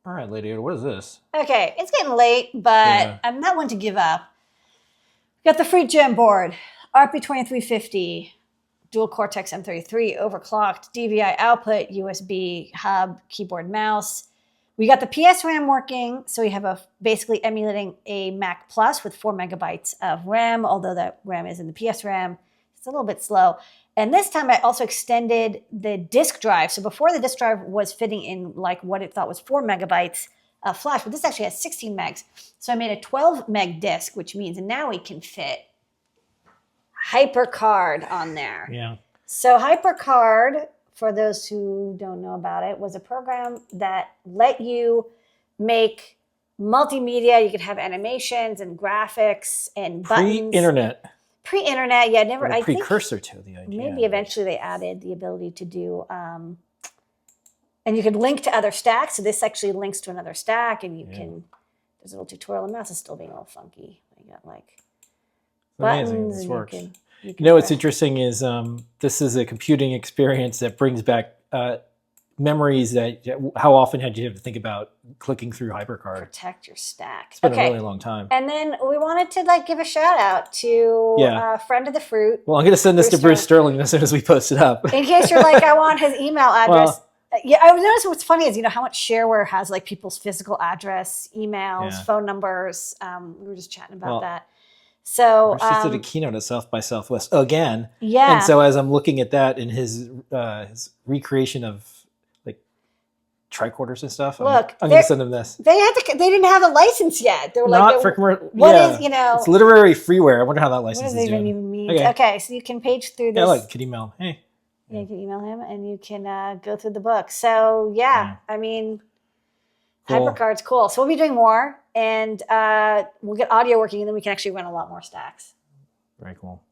All right, lady, what is this? Okay, it's getting late, but I'm not one to give up. Got the Fruit Gem board, RP2350, dual Cortex M33, overclocked, DVI output, USB hub, keyboard, mouse. We got the PS RAM working, so we have basically emulating a Mac Plus with 4 megabytes of RAM, although that RAM is in the PS RAM. It's a little bit slow. And this time I also extended the disk drive. So before the disk drive was fitting in like what it thought was 4 megabytes of flash, but this actually has 16 megs. So I made a 12 meg disk, which means now we can fit HyperCard on there. Yeah. So HyperCard, for those who don't know about it, was a program that let you make multimedia. You could have animations and graphics and buttons. Pre-internet, yeah. Never. A precursor to the idea. Maybe eventually they added the ability to do, and you could link to other stacks. So this actually links to another stack, and you can. There's a little tutorial. The mouse is still being a little funky. You got like buttons. Amazing. This works. You know what's interesting is this is a computing experience that brings back memories that how often had you have to think about clicking through HyperCard. Protect your stack. It's been a really long time. And then we wanted to like give a shout out to a friend of the Fruit. Well, I'm going to send this to Bruce Sterling as soon as we post it up. In case you're like, I want his email address. Yeah, I noticed what's funny is, how much shareware has like people's physical address, emails, phone numbers. We were just chatting about that. So Bruce just did a keynote at South by Southwest again. Yeah. And so as I'm looking at that in his recreation of tricorders and stuff. Look, I'm going to send them this. They didn't have a license yet. They were not for commercial. What is, It's literary freeware. I wonder how that license is doing. What does it even mean? Okay, so you can page through this. Yeah, you can email. Hey. Yeah, you can email him and you can go through the book. So I mean, HyperCard's cool. So we'll be doing more, and we'll get audio working, and then we can actually run a lot more stacks. Very cool.